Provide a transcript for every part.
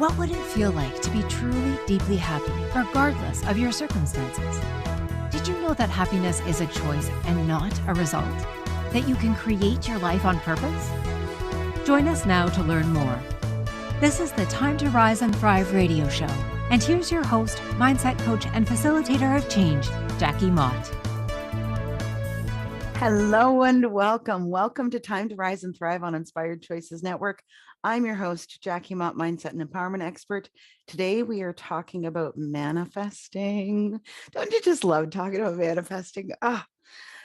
What would it feel like to be truly, deeply happy, regardless of your circumstances? Did you know that happiness is a choice and not a result? That you can create your life on purpose? Join us now to learn more. This is the Time to Rise and Thrive radio show. And here's your host, mindset coach, and facilitator of change, Jackie Mott. Hello and welcome. Welcome to Time to Rise and Thrive on Inspired Choices Network. I'm your host, Jackie Mott, mindset and empowerment expert. Today we are talking about manifesting. Don't you just love talking about manifesting?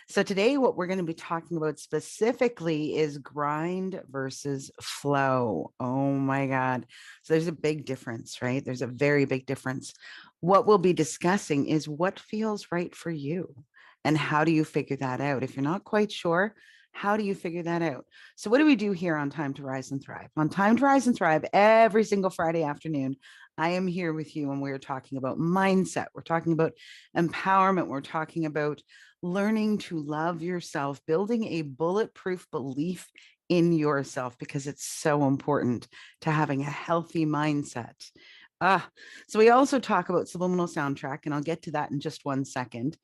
So today what we're going to be talking about specifically is grind versus flow. Oh my God. So there's a big difference, right? There's a very big difference. What we'll be discussing is what feels right for you. And how do you figure that out? If you're not quite sure, how do you figure that out? So what do we do here on Time to Rise and Thrive? On Time to Rise and Thrive, every single Friday afternoon, I am here with you and we're talking about mindset. We're talking about empowerment. We're talking about learning to love yourself, building a bulletproof belief in yourself, because it's so important to having a healthy mindset. So we also talk about subliminal soundtrack, and I'll get to that in just one second.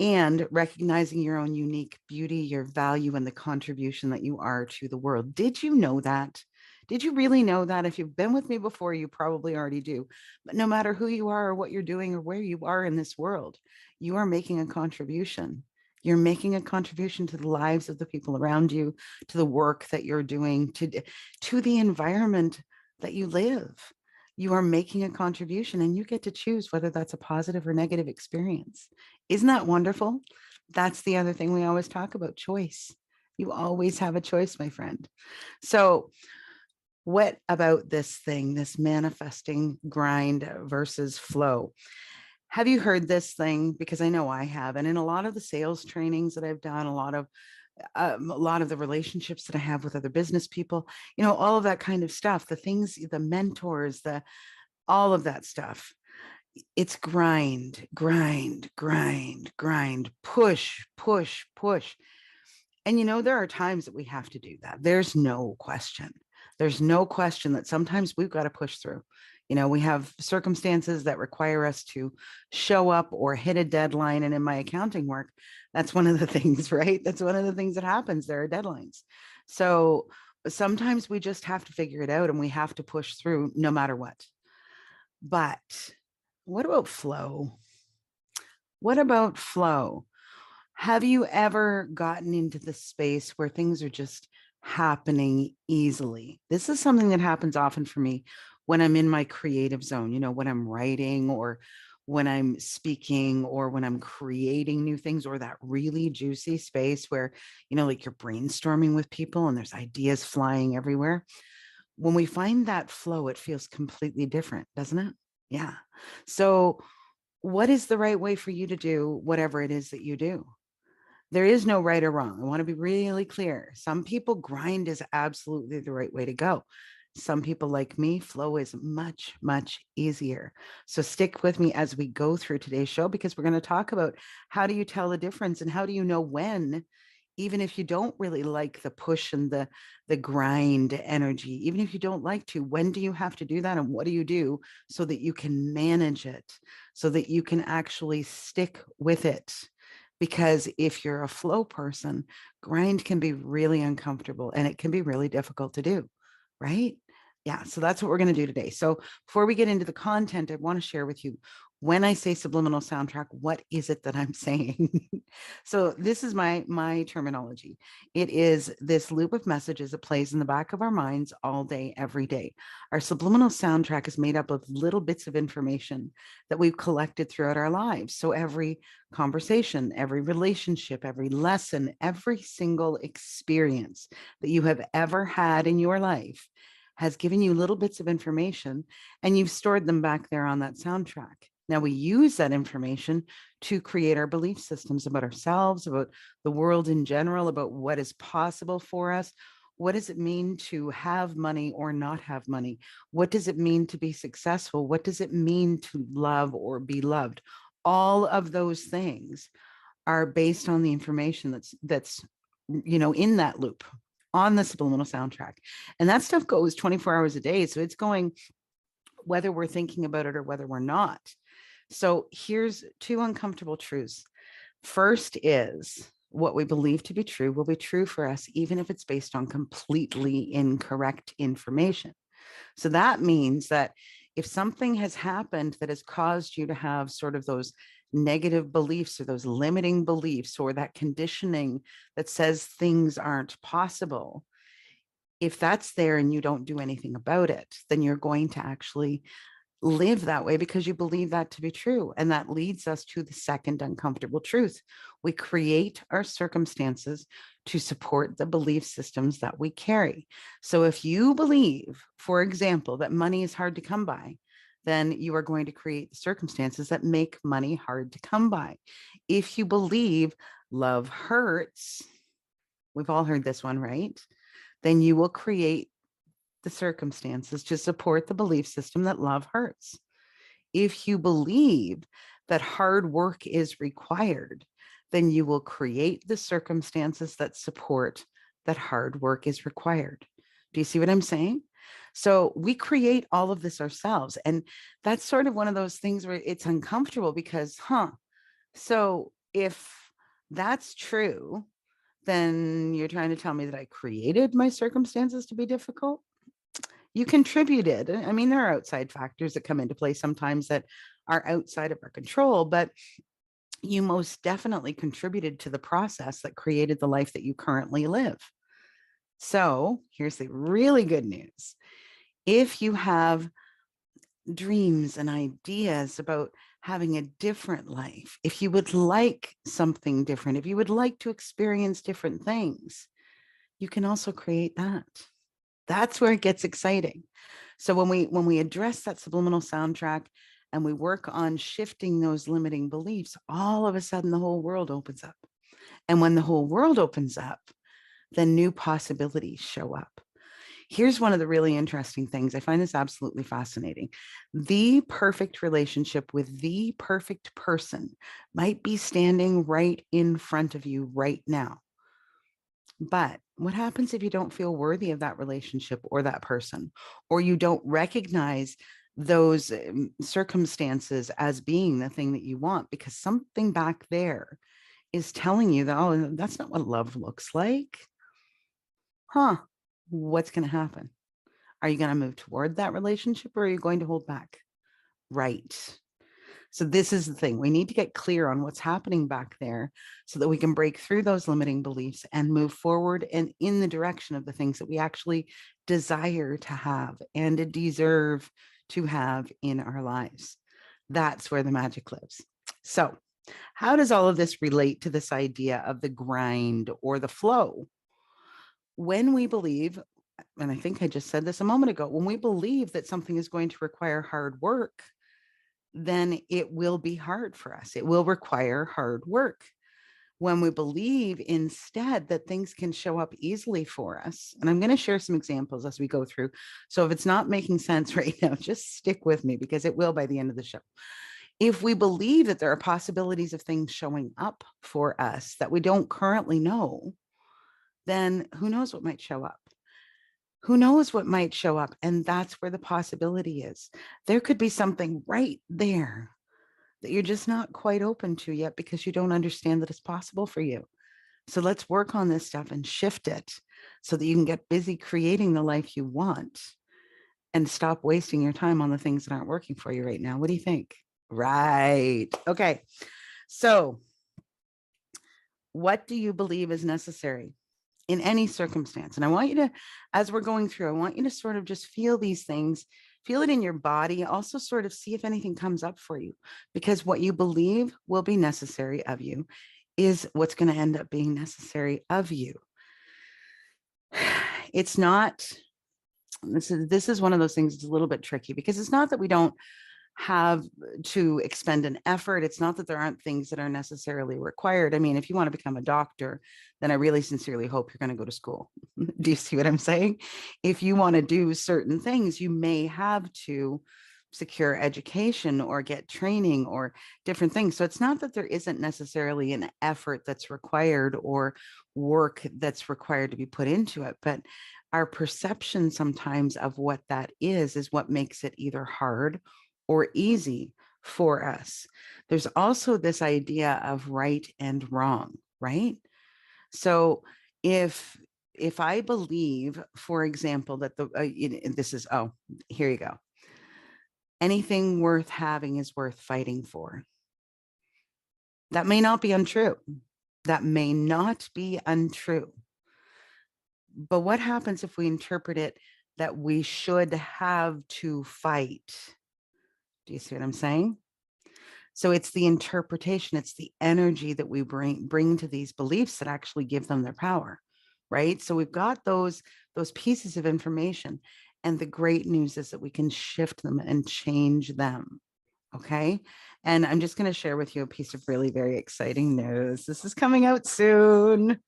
And recognizing your own unique beauty, your value, and the contribution that you are to the world. Did you know that? Did you really know that? If you've been with me before, you probably already do. But no matter who you are or what you're doing or where you are in this world, you are making a contribution. You're making a contribution to the lives of the people around you, to the work that you're doing, to the environment that you live. You are making a contribution and you get to choose whether that's a positive or negative experience. Isn't that wonderful? That's the other thing we always talk about, choice. You always have a choice, my friend. So what about this thing, this manifesting grind versus flow? Have you heard this thing? Because I know I have. And in a lot of the sales trainings that I've done, a lot of the relationships that I have with other business people, all of that kind of stuff, the things, the mentors, all of that stuff. It's grind, push, push, push. And there are times that we have to do that. There's no question. There's no question that sometimes we've got to push through. We have circumstances that require us to show up or hit a deadline. And in my accounting work, that's one of the things, right? That's one of the things that happens. There are deadlines. So sometimes we just have to figure it out and we have to push through no matter what. But what about flow? What about flow? Have you ever gotten into the space where things are just happening easily? This is something that happens often for me when I'm in my creative zone, when I'm writing or when I'm speaking or when I'm creating new things, or that really juicy space where, like you're brainstorming with people and there's ideas flying everywhere. When we find that flow, it feels completely different, doesn't it? Yeah. So what is the right way for you to do whatever it is that you do? There is no right or wrong. I want to be really clear. Some people, grind is absolutely the right way to go. Some people like me, flow is much, much easier. So stick with me as we go through today's show, because we're going to talk about how do you tell the difference and how do you know when, even if you don't really like the push and the grind energy, even if you don't like to, when do you have to do that? And what do you do so that you can manage it, so that you can actually stick with it? Because if you're a flow person, grind can be really uncomfortable and it can be really difficult to do, right? Yeah, so that's what we're going to do today. So before we get into the content, I want to share with you, when I say subliminal soundtrack, what is it that I'm saying? So this is my terminology. It is this loop of messages that plays in the back of our minds all day, every day. Our subliminal soundtrack is made up of little bits of information that we've collected throughout our lives. So every conversation, every relationship, every lesson, every single experience that you have ever had in your life has given you little bits of information, and you've stored them back there on that soundtrack. Now we use that information to create our belief systems about ourselves, about the world in general, about what is possible for us. What does it mean to have money or not have money? What does it mean to be successful? What does it mean to love or be loved? All of those things are based on the information that's in that loop on the subliminal soundtrack. And that stuff goes 24 hours a day. So it's going whether we're thinking about it or whether we're not. So here's two uncomfortable truths. First is what we believe to be true will be true for us, even if it's based on completely incorrect information. So that means that if something has happened that has caused you to have sort of those negative beliefs or those limiting beliefs or that conditioning that says things aren't possible, if that's there and you don't do anything about it, then you're going to actually live that way because you believe that to be true. And that leads us to the second uncomfortable truth. We create our circumstances to support the belief systems that we carry. So if you believe, for example, that money is hard to come by, then you are going to create the circumstances that make money hard to come by. If you believe love hurts, we've all heard this one, right? Then you will create the circumstances to support the belief system that love hurts. If you believe that hard work is required, then you will create the circumstances that support that hard work is required. Do you see what I'm saying? So we create all of this ourselves. And that's sort of one of those things where it's uncomfortable because, so if that's true, then you're trying to tell me that I created my circumstances to be difficult? You contributed. I mean, there are outside factors that come into play sometimes that are outside of our control, but you most definitely contributed to the process that created the life that you currently live. So here's the really good news. If you have dreams and ideas about having a different life, if you would like something different, if you would like to experience different things, you can also create that. That's where it gets exciting. So when we address that subliminal soundtrack and we work on shifting those limiting beliefs, all of a sudden the whole world opens up. And when the whole world opens up, then new possibilities show up. Here's one of the really interesting things. I find this absolutely fascinating. The perfect relationship with the perfect person might be standing right in front of you right now. But what happens if you don't feel worthy of that relationship or that person, or you don't recognize those circumstances as being the thing that you want because something back there is telling you that, oh, that's not what love looks like? What's going to happen? Are you going to move toward that relationship or are you going to hold back? Right. So this is the thing. We need to get clear on what's happening back there so that we can break through those limiting beliefs and move forward and in the direction of the things that we actually desire to have and deserve to have in our lives. That's where the magic lives. So how does all of this relate to this idea of the grind or the flow? When we believe, and I think I just said this a moment ago, when we believe that something is going to require hard work, then it will be hard for us. It will require hard work. When we believe instead that things can show up easily for us, and I'm going to share some examples as we go through. So if it's not making sense right now, just stick with me because it will by the end of the show. If we believe that there are possibilities of things showing up for us that we don't currently know, then who knows what might show up? Who knows what might show up? And that's where the possibility is. There could be something right there that you're just not quite open to yet because you don't understand that it's possible for you. So let's work on this stuff and shift it so that you can get busy creating the life you want and stop wasting your time on the things that aren't working for you right now. What do you think? Right. Okay. So what do you believe is necessary in any circumstance? And I want you to, as we're going through, I want you to sort of just feel these things, feel it in your body, also sort of see if anything comes up for you, because what you believe will be necessary of you is what's going to end up being necessary of you. It's not, this is one of those things that's a little bit tricky because it's not that we don't have to expend an effort. It's not that there aren't things that are necessarily required. I mean, if you want to become a doctor, then I really sincerely hope you're going to go to school. Do you see what I'm saying? If you want to do certain things, you may have to secure education or get training or different things. So it's not that there isn't necessarily an effort that's required or work that's required to be put into it, but our perception sometimes of what that is what makes it either hard or easy for us. There's also this idea of right and wrong, right? So if I believe, for example, that this is, oh, here you go. Anything worth having is worth fighting for. That may not be untrue. That may not be untrue. But what happens if we interpret it that we should have to fight? Do you see what I'm saying? So it's the interpretation, it's the energy that we bring to these beliefs that actually give them their power, right? So we've got those pieces of information, and the great news is that we can shift them and change them. Okay. And I'm just going to share with you a piece of really very exciting news. This is coming out soon.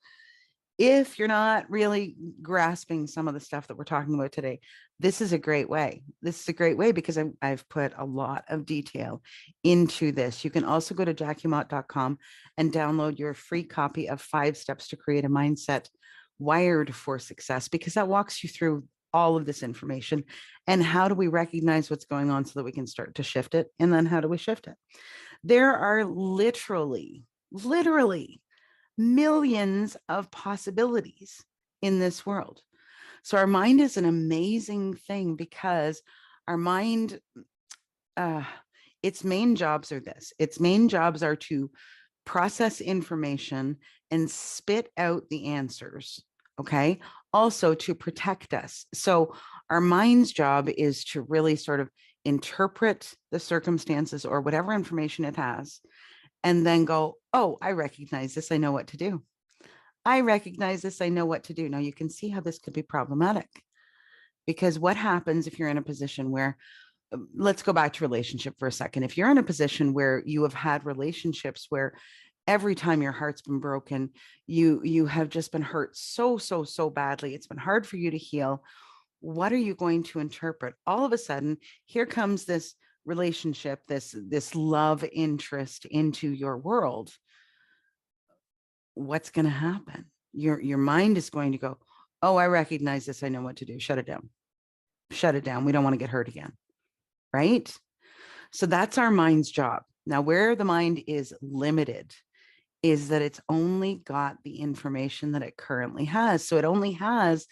If you're not really grasping some of the stuff that we're talking about today, this is a great way. This is a great way because I've put a lot of detail into this. You can also go to jackiemott.com and download your free copy of 5 Steps to Create a Mindset Wired for Success, because that walks you through all of this information and how do we recognize what's going on so that we can start to shift it, and then how do we shift it. There are literally millions of possibilities in this world. So our mind is an amazing thing because our mind, its main jobs are this. Its main jobs are to process information and spit out the answers. Okay. Also to protect us. So our mind's job is to really sort of interpret the circumstances or whatever information it has, and then go, oh, I recognize this. I know what to do. I recognize this. I know what to do. Now you can see how this could be problematic, because what happens if you're in a position where, let's go back to relationship for a second. If you're in a position where you have had relationships where every time your heart's been broken, you have just been hurt so badly, it's been hard for you to heal. What are you going to interpret? All of a sudden, here comes this relationship, this love interest into your world. What's going to happen? Your mind is going to go, oh, I recognize this. I know what to do. Shut it down. Shut it down. We don't want to get hurt again. Right? So that's our mind's job. Now, where the mind is limited is that it's only got the information that it currently has. So it only has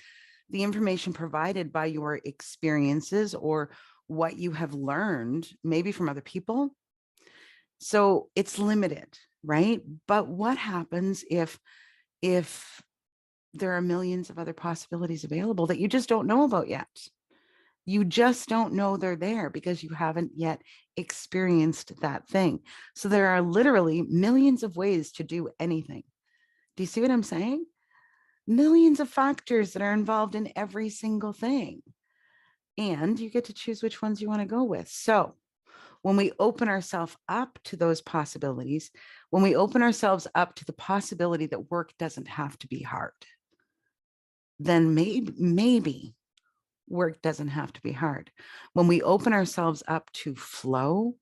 the information provided by your experiences or what you have learned, maybe from other people. So it's limited, right? But what happens if there are millions of other possibilities available that you just don't know about yet? You just don't know they're there because you haven't yet experienced that thing. So there are literally millions of ways to do anything. Do you see what I'm saying? Millions of factors that are involved in every single thing. And you get to choose which ones you want to go with. So when we open ourselves up to those possibilities, when we open ourselves up to the possibility that work doesn't have to be hard, then maybe work doesn't have to be hard. When we open ourselves up to flow,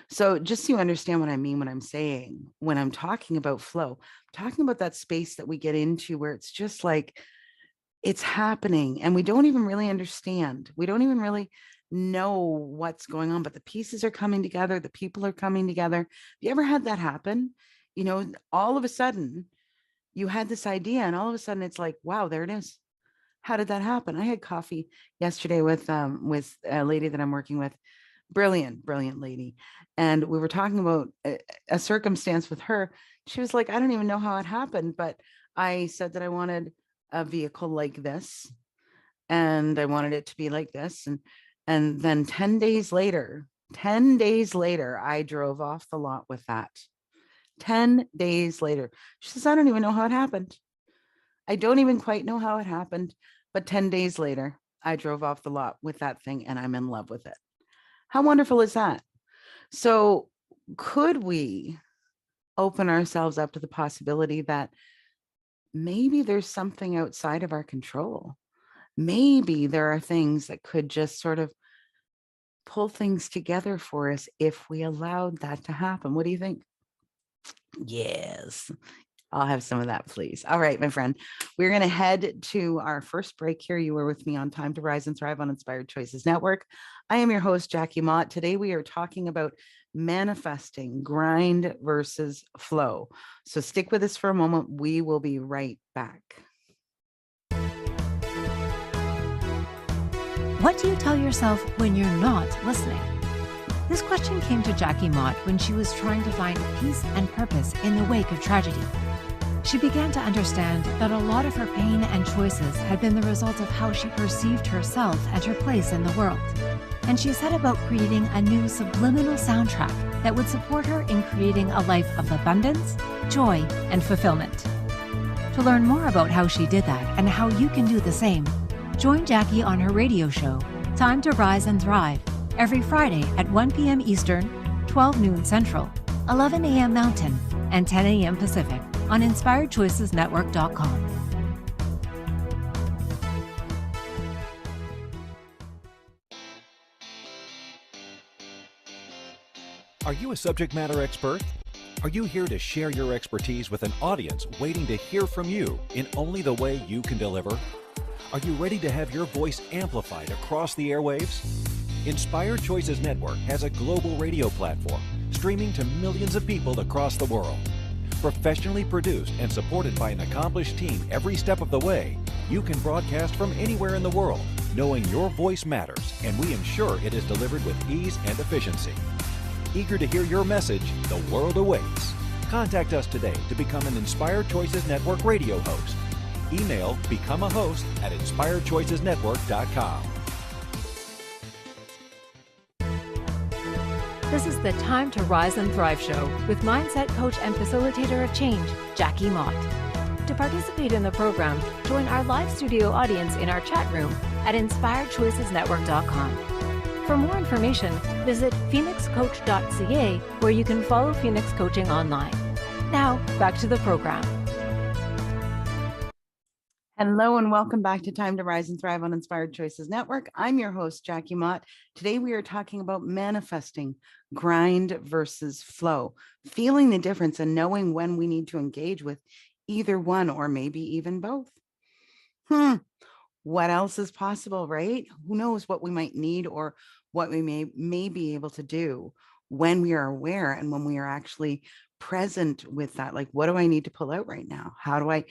so just so you understand what I mean when I'm saying, when I'm talking about flow, I'm talking about that space that we get into where it's just like, it's happening and we don't even really understand. We don't even really know what's going on, but the pieces are coming together. The people are coming together. Have you ever had that happen? You know, all of a sudden you had this idea and all of a sudden it's like, wow, there it is. How did that happen? I had coffee yesterday with a lady that I'm working with, brilliant lady. And we were talking about a circumstance with her. She was like, I don't even know how it happened, but I said that I wanted a vehicle like this and I wanted it to be like this. And then 10 days later, I drove off the lot with that. 10 days later. She says, I don't even know how it happened. I don't even quite know how it happened, but 10 days later, I drove off the lot with that thing and I'm in love with it. How wonderful is that? So could we open ourselves up to the possibility that maybe there's something outside of our control? Maybe there are things that could just sort of pull things together for us if we allowed that to happen. What do you think? Yes. I'll have some of that, please. All right, my friend. We're going to head to our first break here. You were with me on Time to Rise and Thrive on Inspired Choices Network. I am your host, Jackie Mott. Today, we are talking about manifesting, grind versus flow. So stick with us for a moment. We will be right back. What do you tell yourself when you're not listening? This question came to Jackie Mott when she was trying to find peace and purpose in the wake of tragedy. She began to understand that a lot of her pain and choices had been the result of how she perceived herself and her place in the world. And she set about creating a new subliminal soundtrack that would support her in creating a life of abundance, joy, and fulfillment. To learn more about how she did that and how you can do the same, join Jackie on her radio show, Time to Rise and Thrive, every Friday at 1 p.m. Eastern, 12 noon Central, 11 a.m. Mountain, and 10 a.m. Pacific on InspiredChoicesNetwork.com. Are you a subject matter expert? Are you here to share your expertise with an audience waiting to hear from you in only the way you can deliver? Are you ready to have your voice amplified across the airwaves? Inspired Choices Network has a global radio platform streaming to millions of people across the world. Professionally produced and supported by an accomplished team every step of the way, you can broadcast from anywhere in the world, knowing your voice matters, and we ensure it is delivered with ease and efficiency. Eager to hear your message, the world awaits. Contact us today to become an Inspired Choices Network radio host. Email become a host at inspiredchoicesnetwork.com. This is the Time to Rise and Thrive show with mindset coach and facilitator of change, Jackie Mott. To participate in the program, join our live studio audience in our chat room at inspiredchoicesnetwork.com. For more information, visit phoenixcoach.ca, where you can follow Phoenix Coaching online. Now, back to the program. Hello and welcome back to Time to Rise and Thrive on Inspired Choices Network. I'm your host, Jackie Mott. Today we are talking about manifesting, grind versus flow, feeling the difference and knowing when we need to engage with either one or maybe even both. What else is possible, right? Who knows what we might need or what we may be able to do when we are aware and when we are actually present with that. Like, what do I need to pull out right now? How do I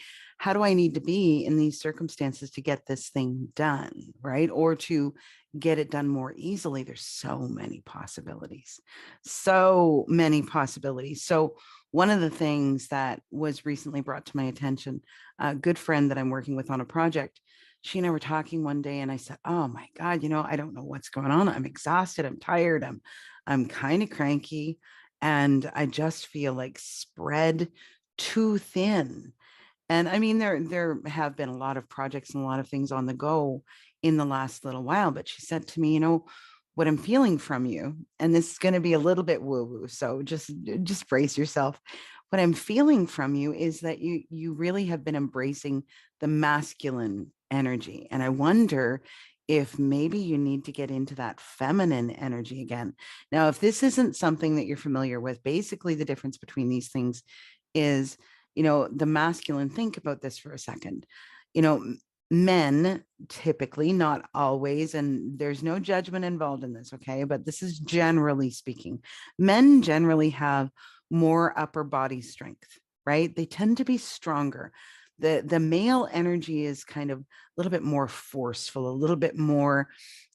need to be in these circumstances to get this thing done, right? Or to get it done more easily? There's so many possibilities. So one of the things that was recently brought to my attention, a good friend that I'm working with on a project, she and I were talking one day and I said, oh my God, I don't know what's going on. I'm exhausted. I'm tired. I'm kind of cranky. And I just feel like spread too thin. And I mean, there have been a lot of projects and a lot of things on the go in the last little while, but she said to me, what I'm feeling from you, and this is going to be a little bit woo-woo, so just brace yourself. What I'm feeling from you is that you really have been embracing the masculine energy. And I wonder if maybe you need to get into that feminine energy again. Now, if this isn't something that you're familiar with, basically the difference between these things is, the masculine, think about this for a second. Men typically, not always, and there's no judgment involved in this, okay? But this is generally speaking. Men generally have more upper body strength, right? They tend to be stronger. The male energy is kind of a little bit more forceful, a little bit more,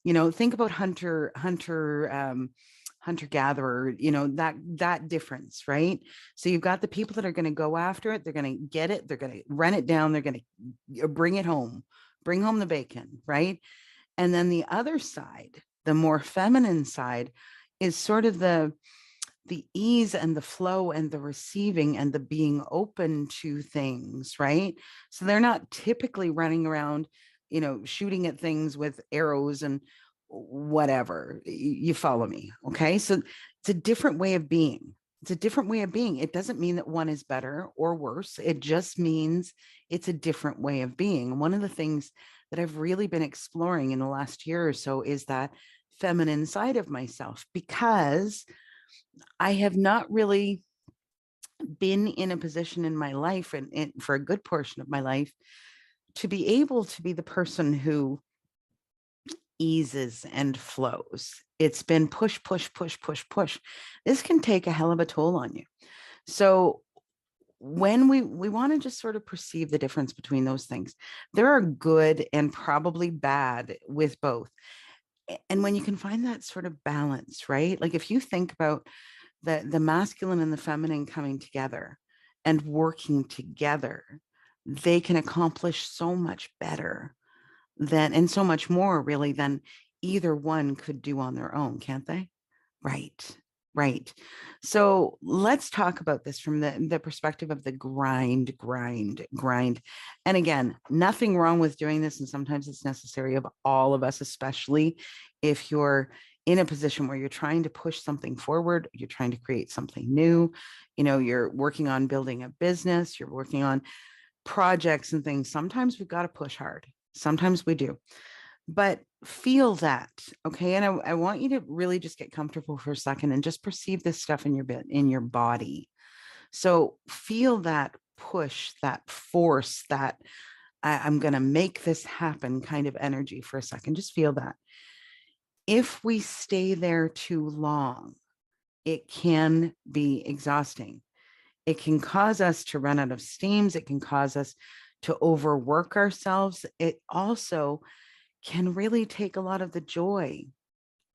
think about hunter-gatherer, that difference, right? So you've got the people that are going to go after it. They're going to get it. They're going to run it down. They're going to bring it home, bring home the bacon, right? And then the other side, the more feminine side, is sort of the ease and the flow and the receiving and the being open to things, right? So they're not typically running around, shooting at things with arrows and whatever. You follow me, okay? So it's a different way of being. It doesn't mean that one is better or worse. It just means it's a different way of being. One of the things that I've really been exploring in the last year or so is that feminine side of myself, because I have not really been in a position in my life and for a good portion of my life to be able to be the person who eases and flows. It's been push, push, push, push, push. This can take a hell of a toll on you. So when we want to just sort of perceive the difference between those things, there are good and probably bad with both. And when you can find that sort of balance, right? Like if you think about the masculine and the feminine coming together and working together, they can accomplish so much better than and so much more really than either one could do on their own, can't they? Right. Right. So let's talk about this from the perspective of the grind, grind, grind. And again, nothing wrong with doing this. And sometimes it's necessary of all of us, especially if you're in a position where you're trying to push something forward, you're trying to create something new, you're working on building a business, you're working on projects and things. Sometimes we've got to push hard. Sometimes we do, but feel that. Okay. And I want you to really just get comfortable for a second and just perceive this stuff in your body. So feel that push, that force, that I'm going to make this happen kind of energy for a second. Just feel that. If we stay there too long, it can be exhausting. It can cause us to run out of steams. It can cause us to overwork ourselves. It also can really take a lot of the joy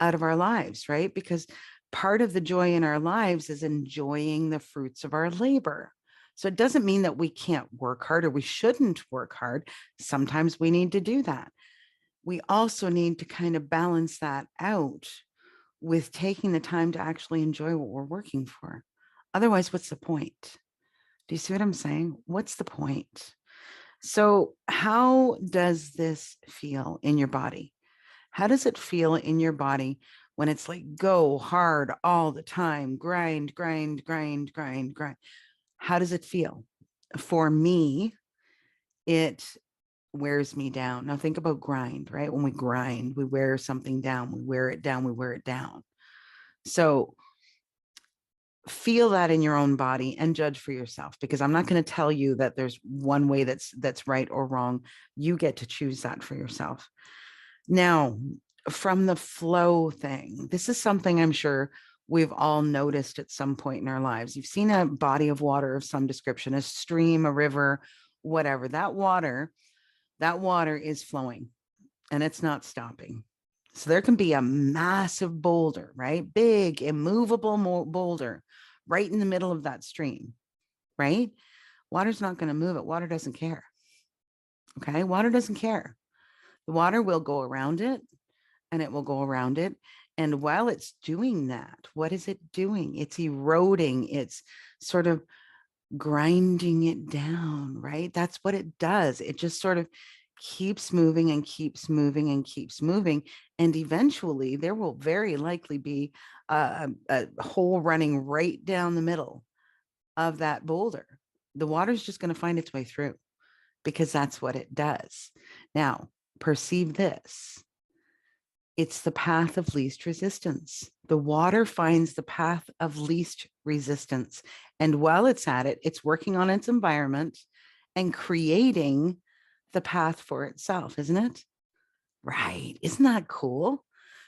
out of our lives, right? Because part of the joy in our lives is enjoying the fruits of our labor. So it doesn't mean that we can't work hard or we shouldn't work hard. Sometimes we need to do that. We also need to kind of balance that out with taking the time to actually enjoy what we're working for. Otherwise, what's the point? Do you see what I'm saying? What's the point? So, how does this feel in your body? How does it feel in your body when it's like go hard all the time, grind, grind, grind, grind, grind? How does it feel? For me, it wears me down. Now, think about grind, right? When we grind, we wear something down, we wear it down, we wear it down. So, feel that in your own body and judge for yourself, because I'm not going to tell you that there's one way that's right or wrong. You get to choose that for yourself. Now, from the flow thing, this is something I'm sure we've all noticed at some point in our lives. You've seen a body of water of some description, a stream, a river, whatever. That water is flowing and it's not stopping. So there can be a massive boulder, right? Big, immovable boulder right in the middle of that stream, right? Water's not going to move it. Water doesn't care. Okay. Water doesn't care. The water will go around it and it will go around it. And while it's doing that, what is it doing? It's eroding. It's sort of grinding it down, right? That's what it does. It just sort of keeps moving and keeps moving and keeps moving. And eventually there will very likely be a hole running right down the middle of that boulder. The water's just going to find its way through because that's what it does. Now, perceive this. It's the path of least resistance. The water finds the path of least resistance. And while it's at it, it's working on its environment and creating the path for itself, isn't it? Right. Isn't that cool?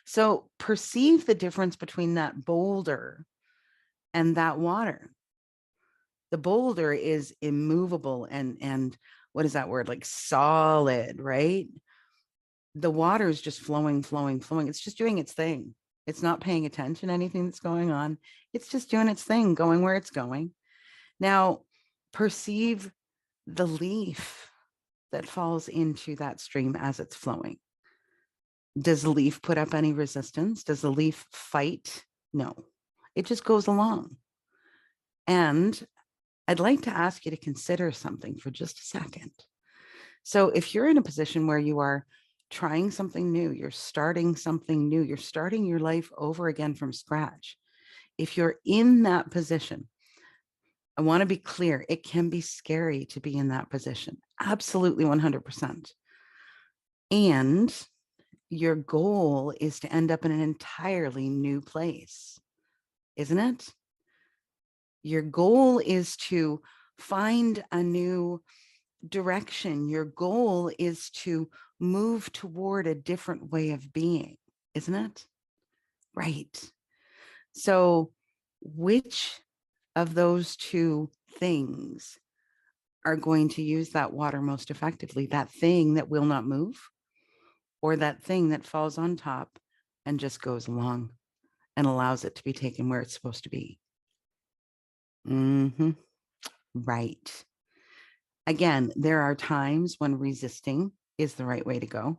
So perceive the difference between that boulder and that water. The boulder is immovable and what is that word? Like solid, right? The water is just flowing, flowing, flowing. It's just doing its thing. It's not paying attention to anything that's going on. It's just doing its thing, going where it's going. Now, perceive the leaf that falls into that stream as it's flowing. Does the leaf put up any resistance? Does the leaf fight? No, it just goes along. And I'd like to ask you to consider something for just a second. So if you're in a position where you are trying something new, you're starting something new, you're starting your life over again from scratch. If you're in that position, I want to be clear, it can be scary to be in that position. Absolutely 100%. And your goal is to end up in an entirely new place, isn't it? Your goal is to find a new direction. Your goal is to move toward a different way of being, isn't it? Right. So, which of those two things are going to use that water most effectively? That thing that will not move, or that thing that falls on top and just goes along and allows it to be taken where it's supposed to be? Mm-hmm. Right. Again, there are times when resisting is the right way to go.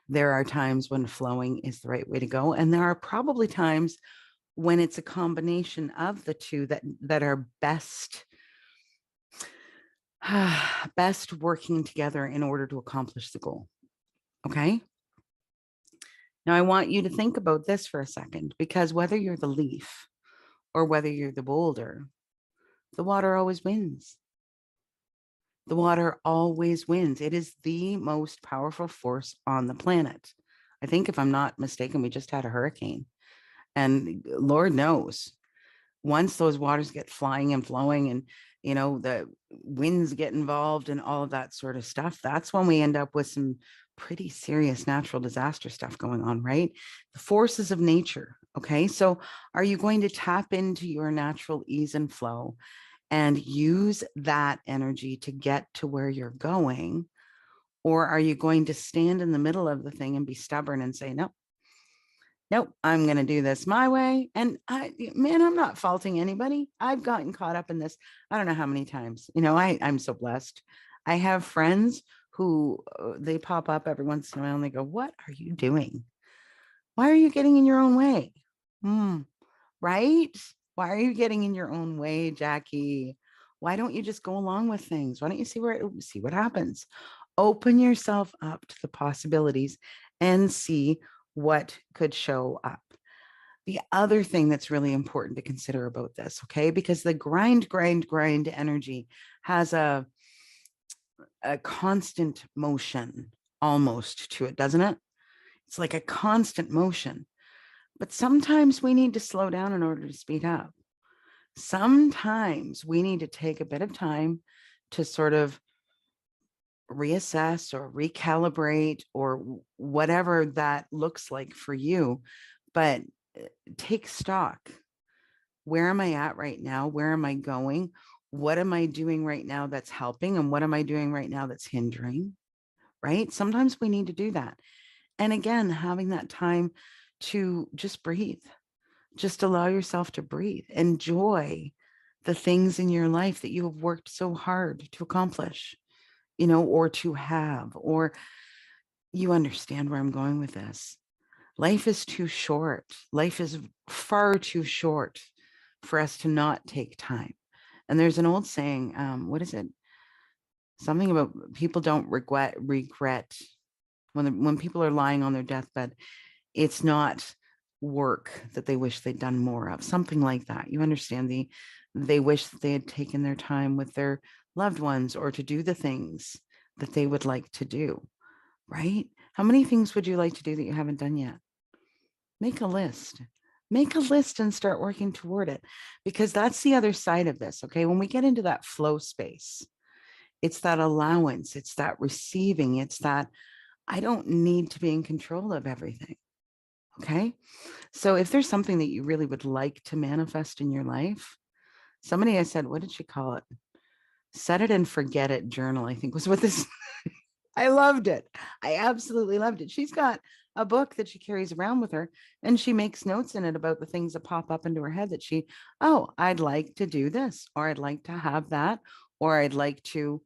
There are times when flowing is the right way to go. And there are probably times when it's a combination of the two that are best best working together in order to accomplish the goal. Okay. Now I want you to think about this for a second, because whether you're the leaf or whether you're the boulder, the water always wins. The water always wins. It is the most powerful force on the planet. I think, if I'm not mistaken, we just had a hurricane, and Lord knows, once those waters get flying and flowing, and the winds get involved and all of that sort of stuff, that's when we end up with some pretty serious natural disaster stuff going on, right? The forces of nature. Okay, so are you going to tap into your natural ease and flow and use that energy to get to where you're going? Or are you going to stand in the middle of the thing and be stubborn and say, no, nope, I'm going to do this my way? And I'm not faulting anybody. I've gotten caught up in this. I don't know how many times. I'm so blessed. I have friends who they pop up every once in a while and they go, what are you doing? Why are you getting in your own way? Right? Why are you getting in your own way, Jackie? Why don't you just go along with things? Why don't you see what happens? Open yourself up to the possibilities and see what could show up. The other thing that's really important to consider about this, okay, because the grind energy has a constant motion almost to it, doesn't it? It's like a constant motion. But sometimes we need to slow down in order to speed up. Sometimes we need to take a bit of time to sort of reassess or recalibrate or whatever that looks like for you, but take stock. Where am I at right now? Where am I going? What am I doing right now that's helping? And what am I doing right now that's hindering? Right? Sometimes we need to do that. And again, having that time to just breathe, just allow yourself to breathe, enjoy the things in your life that you have worked so hard to accomplish, or to have, or you understand where I'm going with this. Life is too short. Life is far too short for us to not take time. And there's an old saying, what is it? Something about people don't regret when people are lying on their deathbed. It's not work that they wish they'd done more of, something like that. You understand, they wish that they had taken their time with their loved ones or to do the things that they would like to do, right? How many things would you like to do that you haven't done yet? Make a list. Make a list and start working toward it, because that's the other side of this. Okay. When we get into that flow space, it's that allowance, it's that receiving, it's that I don't need to be in control of everything. Okay. So if there's something that you really would like to manifest in your life, somebody, I said, what did she call it? Set it and forget it journal, I think was what this, I loved it. I absolutely loved it. She's got a book that she carries around with her, and she makes notes in it about the things that pop up into her head that I'd like to do this, or I'd like to have that, or I'd like to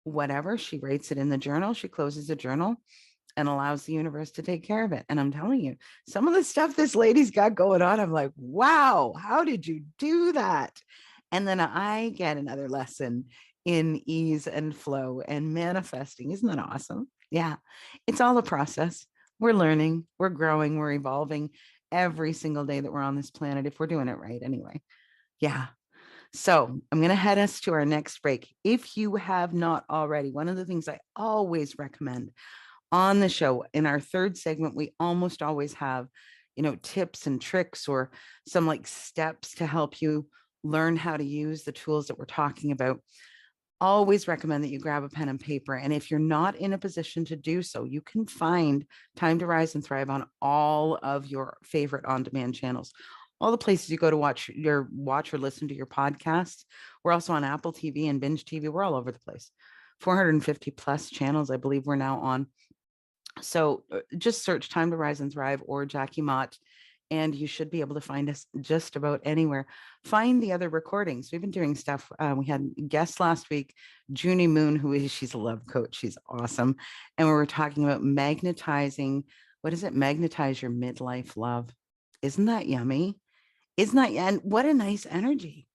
whatever. She writes it in the journal. She closes the journal and allows the universe to take care of it. And I'm telling you, some of the stuff this lady's got going on, I'm like, wow, how did you do that? And then I get another lesson in ease and flow and manifesting. Isn't that awesome? Yeah, it's all a process. We're learning, we're growing, we're evolving every single day that we're on this planet, if we're doing it right anyway. Yeah. So I'm going to head us to our next break. If you have not already, one of the things I always recommend on the show, in our third segment, we almost always have, tips and tricks or some like steps to help you learn how to use the tools that we're talking about, always recommend that you grab a pen and paper. And if you're not in a position to do so, you can find Time to Rise and Thrive on all of your favorite on-demand channels, all the places you go to watch or listen to your podcasts. We're also on Apple TV and Binge TV. We're all over the place. 450 plus channels, I believe we're now on. So just search Time to Rise and Thrive or Jackie Mott, and you should be able to find us just about anywhere. Find the other recordings. We've been doing stuff. We had guests last week, Junie Moon, she's a love coach. She's awesome. And we were talking about magnetizing. What is it? Magnetize your midlife love. Isn't that yummy? Isn't that, and what a nice energy,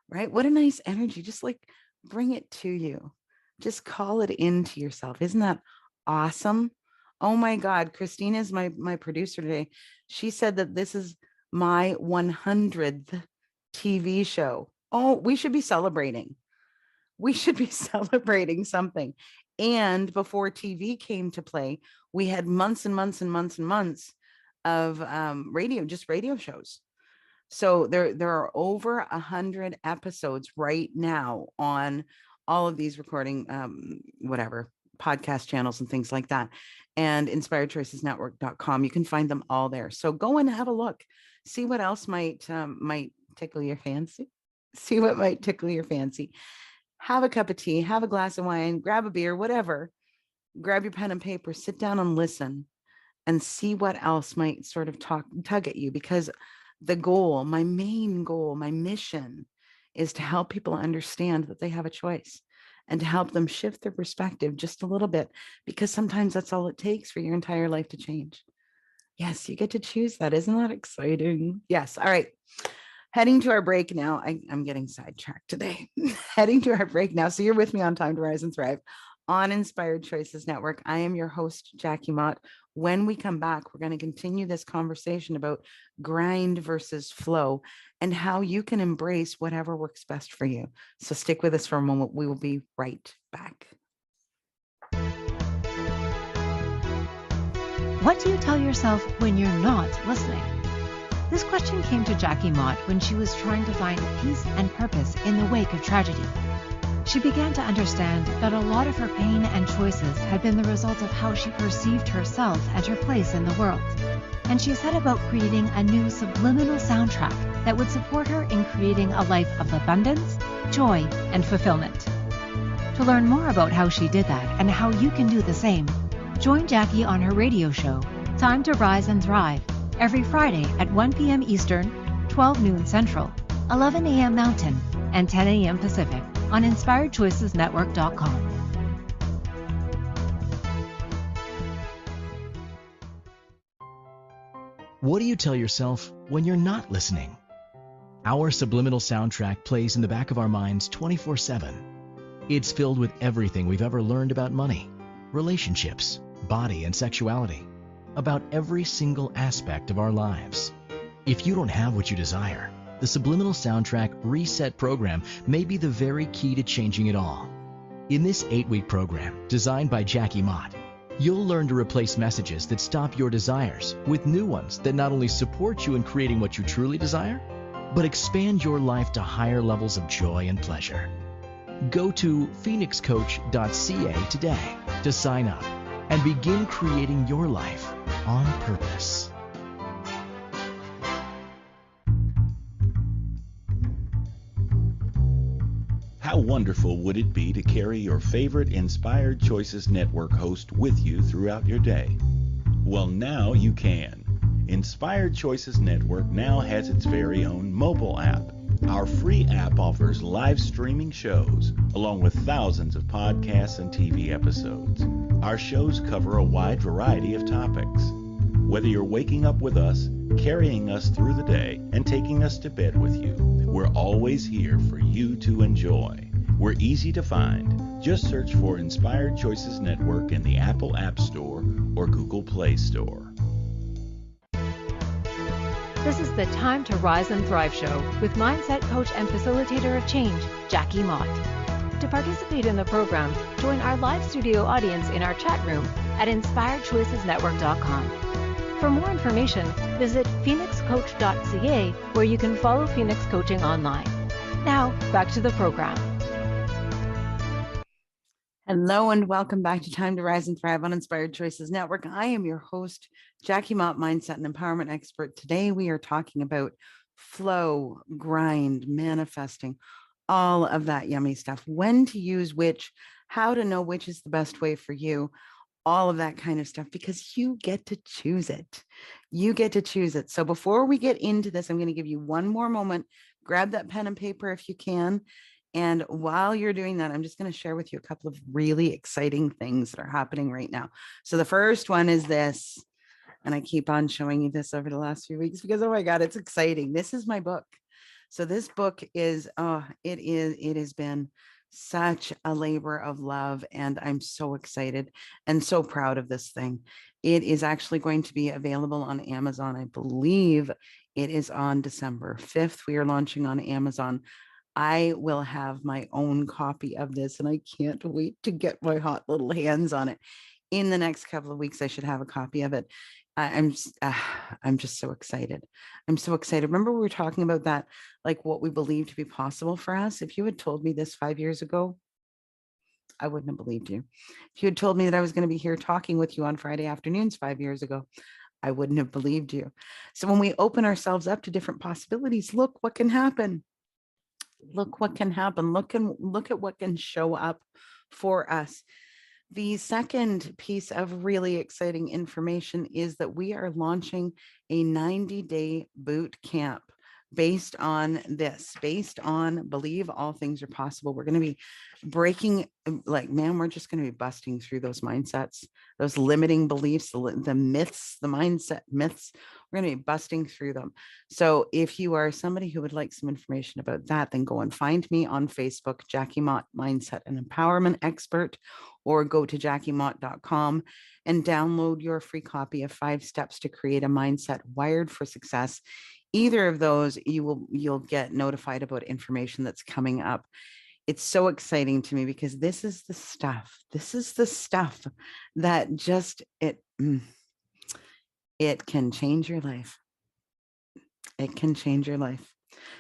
right? What a nice energy. Just like bring it to you. Just call it into yourself. Isn't that awesome? Oh my God, Christina is my producer today. She said that this is my 100th TV show. Oh, we should be celebrating. We should be celebrating something. And before TV came to play, we had months and months and months and months of radio shows. So there are over 100 episodes right now on all of these recording, podcast channels and things like that. And inspiredchoicesnetwork.com. You can find them all there. So go and have a look. See what else might tickle your fancy. See what might tickle your fancy. Have a cup of tea, have a glass of wine, grab a beer, whatever. Grab your pen and paper, sit down and listen and see what else might sort of tug at you. Because the goal, my main goal, my mission is to help people understand that they have a choice and to help them shift their perspective just a little bit, because sometimes that's all it takes for your entire life to change. Yes, you get to choose that. Isn't that exciting? Yes. All right. Heading to our break now. I'm getting sidetracked today. Heading to our break now. So you're with me on Time to Rise and Thrive on Inspired Choices Network. I am your host, Jackie Mott. When we come back, we're going to continue this conversation about grind versus flow and how you can embrace whatever works best for you. So stick with us for a moment. We will be right back. What do you tell yourself when you're not listening? This question came to Jackie Mott when she was trying to find peace and purpose in the wake of tragedy. She began to understand that a lot of her pain and choices had been the result of how she perceived herself and her place in the world. And she set about creating a new subliminal soundtrack that would support her in creating a life of abundance, joy, and fulfillment. To learn more about how she did that and how you can do the same, join Jackie on her radio show, Time to Rise and Thrive, every Friday at 1 p.m. Eastern, 12 noon Central, 11 a.m. Mountain, and 10 a.m. Pacific on InspiredChoicesNetwork.com. What do you tell yourself when you're not listening? Our subliminal soundtrack plays in the back of our minds 24/7. It's filled with everything we've ever learned about money, relationships, body, and sexuality, about every single aspect of our lives. If you don't have what you desire, the Subliminal Soundtrack Reset program may be the very key to changing it all. In this 8-week program, designed by Jackie Mott, you'll learn to replace messages that stop your desires with new ones that not only support you in creating what you truly desire, but expand your life to higher levels of joy and pleasure. Go to phoenixcoach.ca today to sign up and begin creating your life on purpose. How wonderful would it be to carry your favorite Inspired Choices Network host with you throughout your day? Well, now you can. Inspired Choices Network now has its very own mobile app. Our free app offers live streaming shows, along with thousands of podcasts and TV episodes. Our shows cover a wide variety of topics. Whether you're waking up with us, carrying us through the day, and taking us to bed with you, we're always here for you to enjoy. We're easy to find. Just search for Inspired Choices Network in the Apple App Store or Google Play Store. This is the Time to Rise and Thrive show with mindset coach and facilitator of change, Jackie Mott. To participate in the program, join our live studio audience in our chat room at InspiredChoicesNetwork.com. For more information, visit phoenixcoach.ca, where you can follow Phoenix Coaching online. Now, back to the program. Hello and welcome back to Time to Rise and Thrive on Inspired Choices Network. I am your host, Jackie Mott, mindset and empowerment expert. Today we are talking about flow, grind, manifesting, all of that yummy stuff, when to use which, how to know which is the best way for you, all of that kind of stuff, because you get to choose it. You get to choose it. So before we get into this, I'm going to give you one more moment. Grab that pen and paper if you can. And while you're doing that, I'm just going to share with you a couple of really exciting things that are happening right now. So the first one is this, and I keep on showing you this over the last few weeks because, oh my God, it's exciting. This is my book. So this book is, it has been such a labor of love, and I'm so excited and so proud of this thing. It is actually going to be available on Amazon. I believe it is on December 5th. We are launching on Amazon. I will have my own copy of this, and I can't wait to get my hot little hands on it. In the next couple of weeks, I should have a copy of it. I'm just so excited. I'm so excited. Remember, we were talking about that, like what we believe to be possible for us. If you had told me this 5 years ago, I wouldn't have believed you. If you had told me that I was going to be here talking with you on Friday afternoons 5 years ago, I wouldn't have believed you. So when we open ourselves up to different possibilities, look what can happen. Look what can happen. Look at what can show up for us. The second piece of really exciting information is that we are launching a 90-day boot camp based on believe all things are possible. We're going to be breaking, we're just going to be busting through those mindsets, those limiting beliefs, the myths, the mindset myths. We're going to be busting through them. So if you are somebody who would like some information about that, then go and find me on Facebook, Jackie Mott, mindset and empowerment expert, or go to jackiemott.com and download your free copy of 5 Steps to Create a Mindset Wired for Success. Either of those, you'll get notified about information that's coming up. It's so exciting to me because this is the stuff that just it can change your life. It can change your life.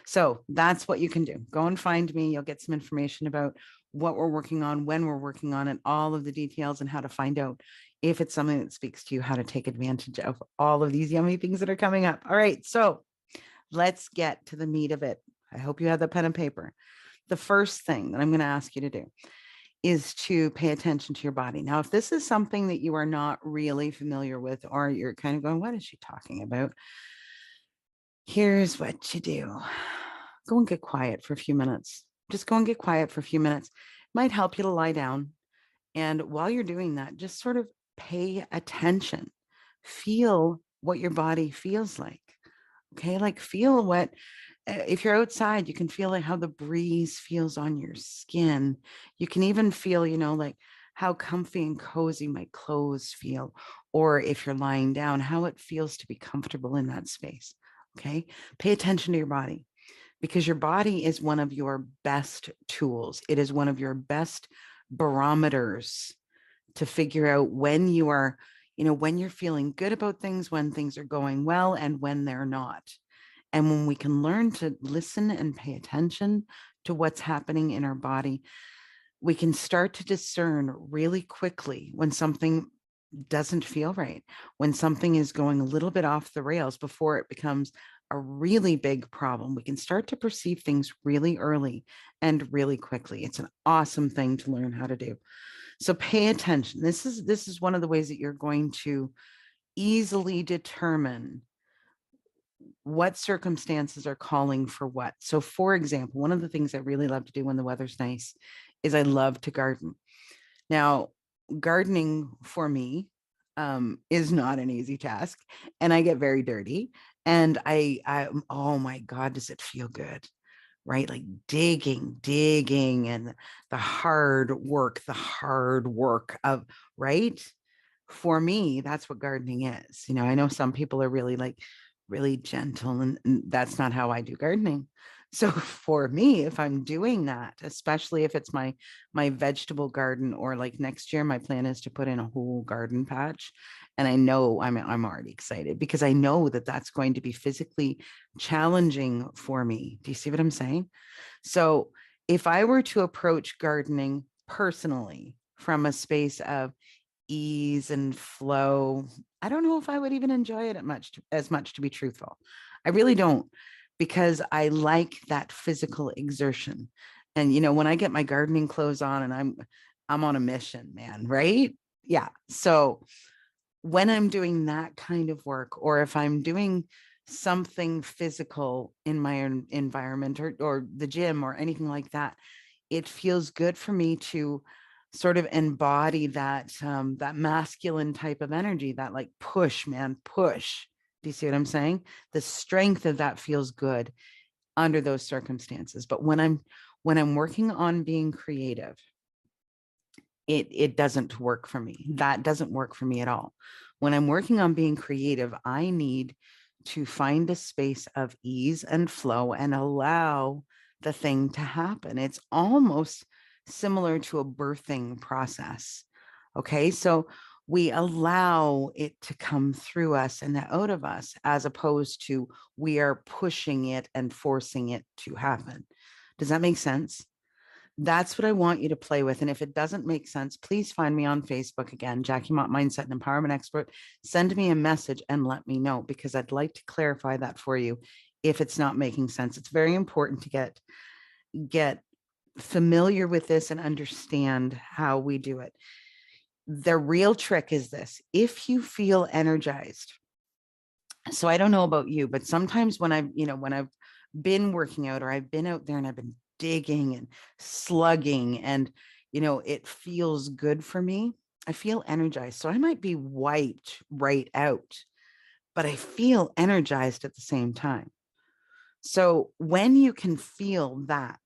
So that's what you can do. Go and find me. You'll get some information about what we're working on, when we're working on it, all of the details, and how to find out if it's something that speaks to you, how to take advantage of all of these yummy things that are coming up. All right, so let's get to the meat of it. I hope you have the pen and paper. The first thing that I'm going to ask you to do is to pay attention to your body. Now, if this is something that you are not really familiar with, or you're kind of going, what is she talking about? Here's what you do. Go and get quiet for a few minutes. Just go and get quiet for a few minutes. It might help you to lie down. And while you're doing that, just sort of pay attention. Feel what your body feels like. Okay, like feel what, if you're outside, you can feel like how the breeze feels on your skin. You can even feel, like how comfy and cozy my clothes feel. Or if you're lying down, how it feels to be comfortable in that space. Okay, pay attention to your body, because your body is one of your best tools. It is one of your best barometers to figure out when you are, when you're feeling good about things, when things are going well, and when they're not. And when we can learn to listen and pay attention to what's happening in our body, we can start to discern really quickly when something doesn't feel right, when something is going a little bit off the rails before it becomes a really big problem. We can start to perceive things really early and really quickly. It's an awesome thing to learn how to do. So pay attention. This is one of the ways that you're going to easily determine what circumstances are calling for what. So for example, one of the things I really love to do when the weather's nice is I love to garden. Now, gardening for me is not an easy task, and I get very dirty, and I oh my God, does it feel good, right? Like digging and the hard work of, right? For me, that's what gardening is. I know some people are really gentle, and that's not how I do gardening. So for me, if I'm doing that, especially if it's my vegetable garden, or like next year, my plan is to put in a whole garden patch And I know I'm already excited because I know that that's going to be physically challenging for me. Do you see what I'm saying? So if I were to approach gardening personally from a space of ease and flow, I don't know if I would even enjoy it as much, to be truthful. I really don't, because I like that physical exertion. And when I get my gardening clothes on and I'm on a mission, man, right? Yeah. So when I'm doing that kind of work, or if I'm doing something physical in my environment, or the gym or anything like that, it feels good for me to sort of embody that masculine type of energy, that like push, man, push. Do you see what I'm saying? The strength of that feels good under those circumstances. But when I'm working on being creative, it doesn't work for me. That doesn't work for me at all. When I'm working on being creative, I need to find a space of ease and flow and allow the thing to happen. It's almost similar to a birthing process. Okay. So we allow it to come through us and out of us, as opposed to we are pushing it and forcing it to happen. Does that make sense? That's what I want you to play with. And if it doesn't make sense, please find me on Facebook again, Jackie Mott, Mindset and Empowerment Expert. Send me a message and let me know, because I'd like to clarify that for you if it's not making sense. It's very important to get familiar with this and understand how we do it. The real trick is this: if you feel energized. So I don't know about you, but sometimes when I've been working out, or I've been out there and I've been digging and slugging, and it feels good for me, I feel energized. So I might be wiped right out, but I feel energized at the same time. So when you can feel that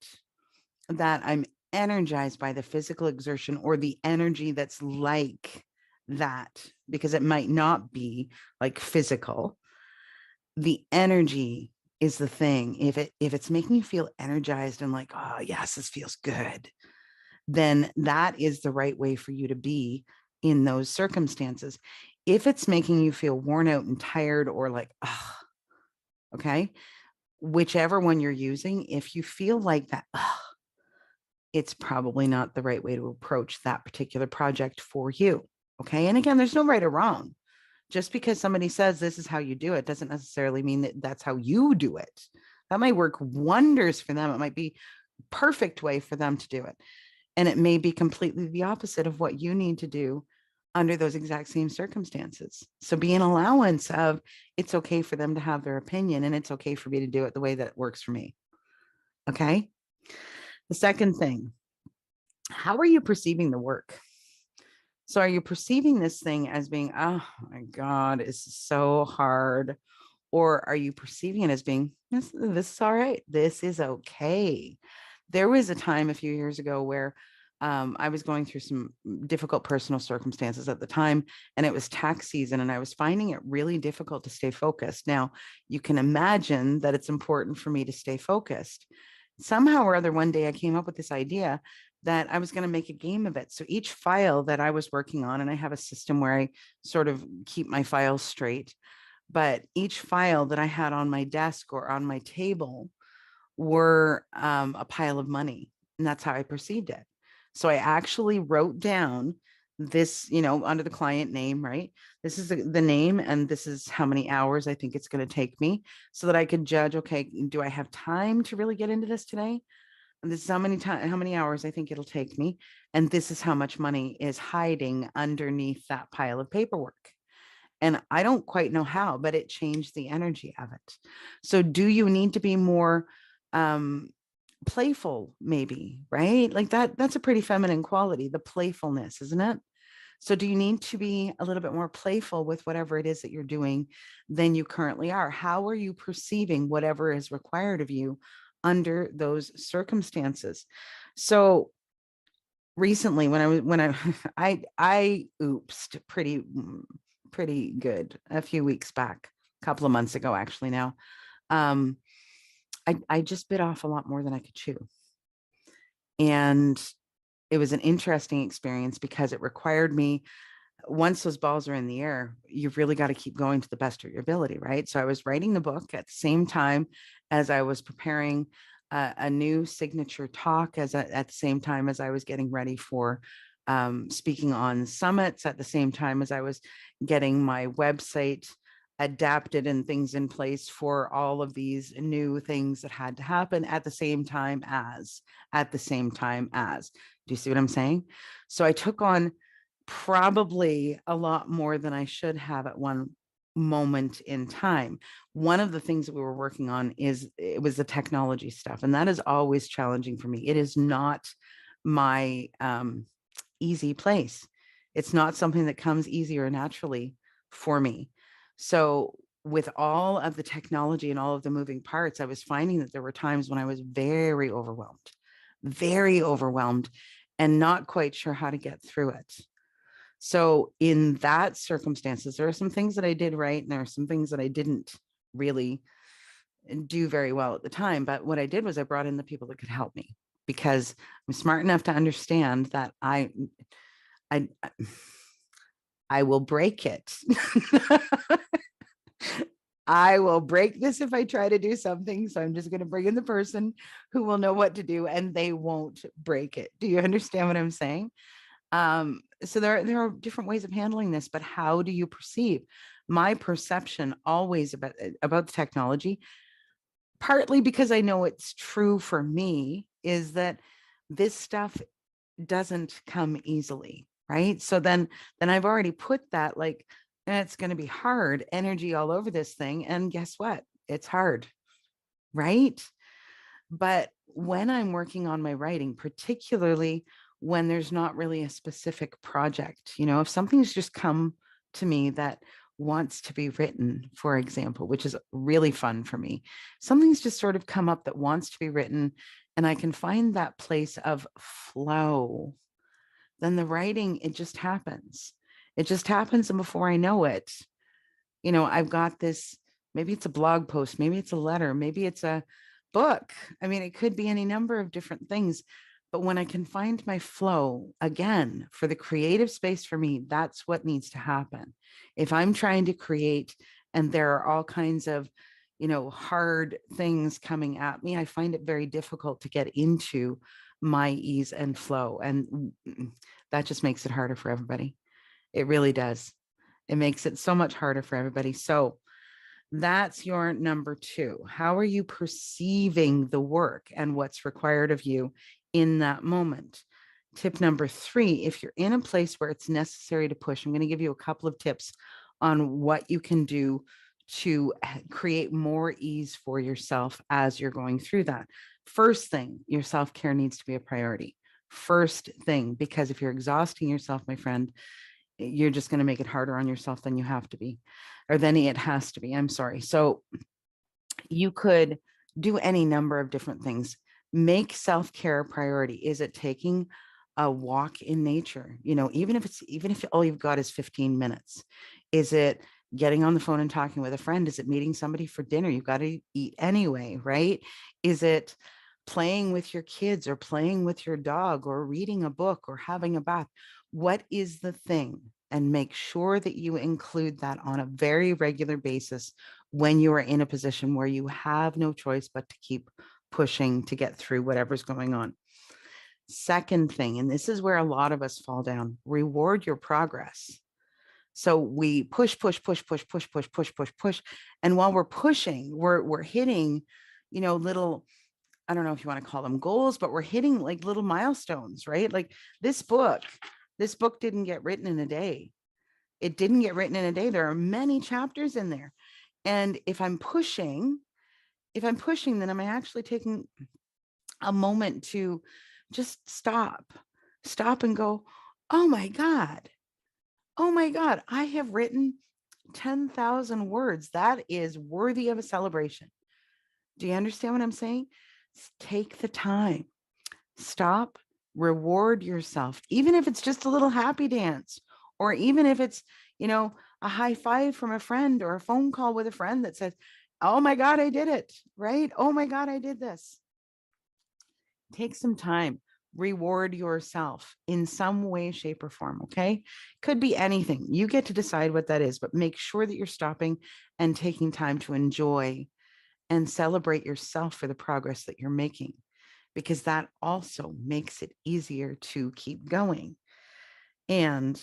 I'm energized by the physical exertion, or the energy that's like that, because it might not be like physical, the energy is the thing. If it's making you feel energized and like, oh yes, this feels good, then that is the right way for you to be in those circumstances. If it's making you feel worn out and tired, or like, oh, okay, whichever one you're using, if you feel like that, oh, it's probably not the right way to approach that particular project for you. Okay. And again, there's no right or wrong. Just because somebody says this is how you do it doesn't necessarily mean that that's how you do it. That might work wonders for them. It might be perfect way for them to do it. And it may be completely the opposite of what you need to do under those exact same circumstances. So be an allowance of, it's okay for them to have their opinion, and it's okay for me to do it the way that works for me. Okay. The second thing, how are you perceiving the work? So are you perceiving this thing as being, oh my God, it's so hard? Or are you perceiving it as being, this is all right. This is okay. There was a time a few years ago where I was going through some difficult personal circumstances at the time, and it was tax season, and I was finding it really difficult to stay focused. Now, you can imagine that it's important for me to stay focused. Somehow or other, one day I came up with this idea that I was going to make a game of it. So each file that I was working on, and I have a system where I sort of keep my files straight, but each file that I had on my desk or on my table were a pile of money. And that's how I perceived it. So I actually wrote down this, under the client name, right? This is the name, and this is how many hours I think it's going to take me, so that I could judge, okay, do I have time to really get into this today? And this is how many hours I think it'll take me. And this is how much money is hiding underneath that pile of paperwork. And I don't quite know how, but it changed the energy of it. So do you need to be more playful, maybe, right? Like that's a pretty feminine quality, the playfulness, isn't it? So do you need to be a little bit more playful with whatever it is that you're doing than you currently are? How are you perceiving whatever is required of you under those circumstances? So recently, I oopsed pretty good a few weeks back, a couple of months ago, actually now. I just bit off a lot more than I could chew. And it was an interesting experience because it required me once those balls are in the air, you've really got to keep going to the best of your ability, right? So I was writing the book at the same time as I was preparing a new signature talk, at the same time as I was getting ready for speaking on summits, at the same time as I was getting my website adapted and things in place for all of these new things that had to happen at the same time as, do you see what I'm saying? So I took on probably a lot more than I should have at one moment in time. One of the things that we were working on it was the technology stuff, and that is always challenging for me. It is not my easy place. It's not something that comes easy or naturally for me. So with all of the technology and all of the moving parts, I was finding that there were times when I was very overwhelmed and not quite sure how to get through it. So in that circumstances, there are some things that I did right, and there are some things that I didn't really do very well at the time. But what I did was I brought in the people that could help me, because I'm smart enough to understand that I will break it. I will break this if I try to do something. So I'm just going to bring in the person who will know what to do, and they won't break it. Do you understand what I'm saying? So there are different ways of handling this, but how do you perceive? My perception always about the technology, partly because I know it's true for me, is that this stuff doesn't come easily, right? So then I've already put that, like, it's going to be hard energy all over this thing, and guess what? It's hard, right? But when I'm working on my writing, particularly when there's not really a specific project, if something's just come to me that wants to be written, for example, which is really fun for me, something's just sort of come up that wants to be written, and I can find that place of flow, then the writing, it just happens. It just happens. And before I know it, I've got this, maybe it's a blog post, maybe it's a letter, maybe it's a book. I mean, it could be any number of different things. But when I can find my flow, again, for the creative space for me, that's what needs to happen. If I'm trying to create and there are all kinds of, hard things coming at me, I find it very difficult to get into my ease and flow. And that just makes it harder for everybody. It really does. It makes it so much harder for everybody. So that's your number 2. How are you perceiving the work and what's required of you in that moment? Tip number 3, if you're in a place where it's necessary to push, I'm going to give you a couple of tips on what you can do to create more ease for yourself as you're going through that. First thing, your self-care needs to be a priority. First thing, because if you're exhausting yourself, my friend, you're just going to make it harder on yourself than you have to be, or than it has to be. I'm sorry. So you could do any number of different things. Make self-care a priority. Is it taking a walk in nature? Even if all you've got is 15 minutes, is it getting on the phone and talking with a friend? Is it meeting somebody for dinner? You've got to eat anyway, right? Is it playing with your kids, or playing with your dog, or reading a book, or having a bath? What is the thing? And make sure that you include that on a very regular basis when you are in a position where you have no choice but to keep pushing to get through whatever's going on. Second thing, and this is where a lot of us fall down, reward your progress. So we push. And while we're pushing, we're hitting, little, I don't know if you want to call them goals, but we're hitting like little milestones, right? Like this book didn't get written in a day. It didn't get written in a day. There are many chapters in there. And if I'm pushing, then am I actually taking a moment to just stop and go, oh my God, I have written 10,000 words. That is worthy of a celebration. Do you understand what I'm saying? Take the time, stop, reward yourself, even if it's just a little happy dance, or even if it's, a high five from a friend, or a phone call with a friend that says, oh my God, I did it, right? Oh my God, I did this. Take some time, reward yourself in some way, shape, or form. Okay. Could be anything. You get to decide what that is, but make sure that you're stopping and taking time to enjoy and celebrate yourself for the progress that you're making, because that also makes it easier to keep going. And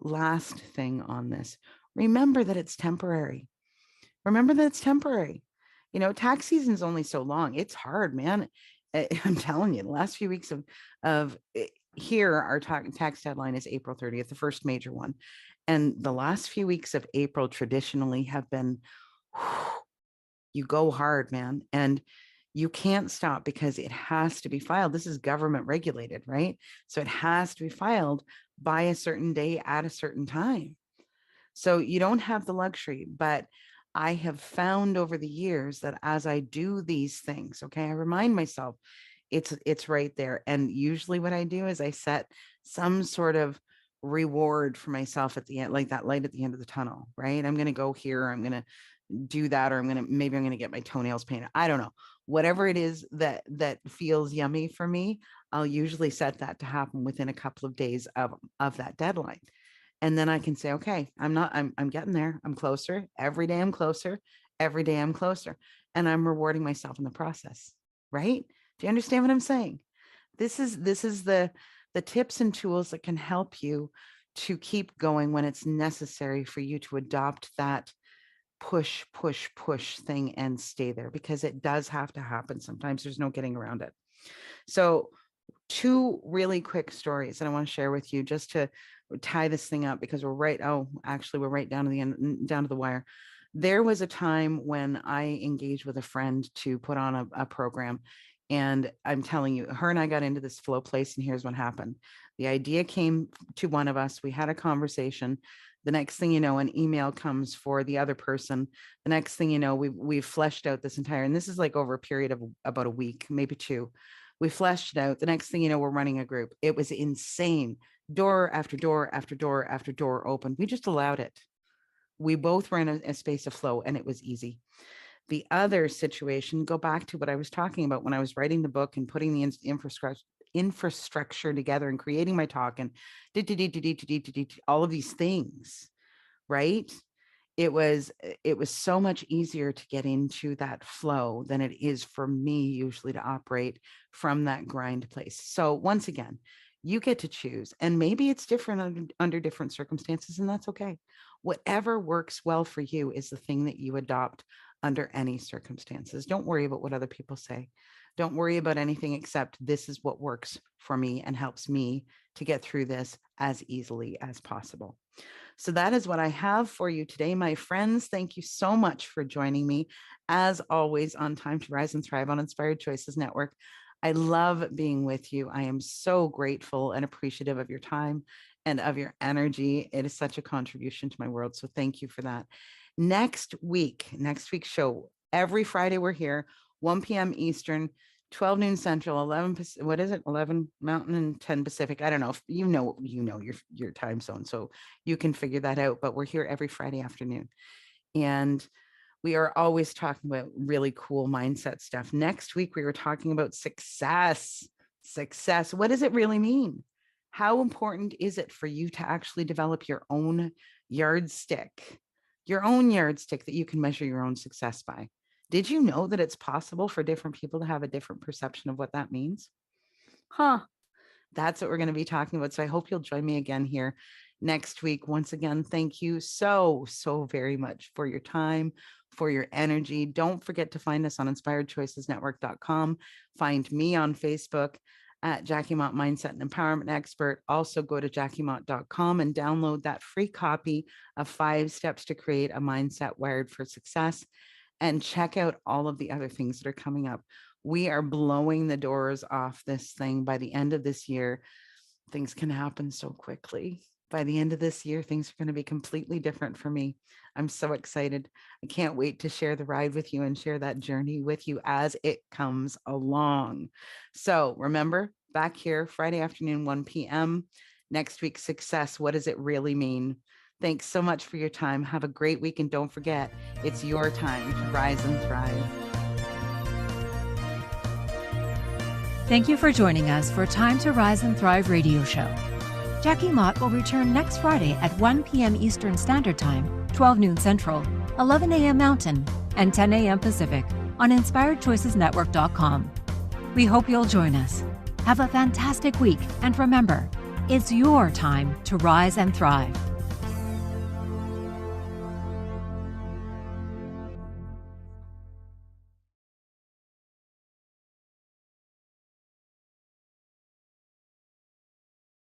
last thing on this, remember that it's temporary. Remember that it's temporary. You know, tax season is only so long. It's hard, man. I'm telling you, the last few weeks of here, our tax deadline is April 30th, the first major one. And the last few weeks of April traditionally have been, you go hard, man. And you can't stop because it has to be filed. This is government regulated, right? So it has to be filed by a certain day at a certain time. So you don't have the luxury, but I have found over the years that as I do these things, okay, I remind myself it's right there. And usually what I do is I set some sort of reward for myself at the end, like that light at the end of the tunnel, right? I'm going to go here, I'm going to do that, or maybe I'm going to get my toenails painted. I don't know. Whatever it is that feels yummy for me, I'll usually set that to happen within a couple of days of that deadline. And then I can say, okay, I'm getting there. I'm closer. Every day I'm closer. Every day I'm closer. And I'm rewarding myself in the process. Right? Do you understand what I'm saying? This is the tips and tools that can help you to keep going when it's necessary for you to adopt that push thing and stay there, because it does have to happen. Sometimes there's no getting around it. So 2 really quick stories that I want to share with you just to tie this thing up, because we're right down to the end, down to the wire. There was a time when I engaged with a friend to put on a program, and I'm telling you, her and I got into this flow place, and here's what happened. The idea came to one of us. We had a conversation. The next thing you know, an email comes for the other person. The next thing you know, we've fleshed out this entire, and this is like over a period of about a week, maybe 2. We fleshed it out. The next thing you know, we're running a group. It was insane. Door after door after door after door open. We just allowed it. We both were in a space of flow, and it was easy. The other situation, go back to what I was talking about when I was writing the book and putting the infrastructure together and creating my talk and all of these things, right? It was so much easier to get into that flow than it is for me usually to operate from that grind place. So once again, you get to choose, and maybe it's different under different circumstances, and that's okay. Whatever works well for you is the thing that you adopt under any circumstances. Don't worry about what other people say. Don't worry about anything except this is what works for me and helps me to get through this as easily as possible. So that is what I have for you today, my friends. Thank you so much for joining me, as always, on Time to Rise and Thrive on Inspired Choices Network. I love being with you. I am so grateful and appreciative of your time and of your energy. It is such a contribution to my world. So thank you for that. Next week's show, every Friday we're here, 1 p.m. Eastern, 12 noon Central, 11 Mountain and 10 Pacific. I don't know if you know your time zone, so you can figure that out. But we're here every Friday afternoon. And we are always talking about really cool mindset stuff. Next week, we were talking about success. Success. What does it really mean? How important is it for you to actually develop your own yardstick that you can measure your own success by? Did you know that it's possible for different people to have a different perception of what that means? That's what we're going to be talking about. So I hope you'll join me again here next week. Once again, thank you so very much for your time, for your energy. Don't forget to find us on inspiredchoicesnetwork.com. Find me on Facebook at Jackie Mott, Mindset and Empowerment Expert. Also go to jackiemott.com and download that free copy of 5 Steps to Create a Mindset Wired for Success. And check out all of the other things that are coming up. We are blowing the doors off this thing. By the end of this year, things can happen so quickly. By the end of this year, things are going to be completely different for me. I'm so excited. I can't wait to share the ride with you and share that journey with you as it comes along. So remember, back here, Friday afternoon, 1 p.m. Next week, success. What does it really mean? Thanks so much for your time. Have a great week. And don't forget, it's your time to rise and thrive. Thank you for joining us for Time to Rise and Thrive radio show. Jackie Mott will return next Friday at 1 p.m. Eastern Standard Time, 12 noon Central, 11 a.m. Mountain, and 10 a.m. Pacific on InspiredChoicesNetwork.com. We hope you'll join us. Have a fantastic week, and remember, it's your time to rise and thrive.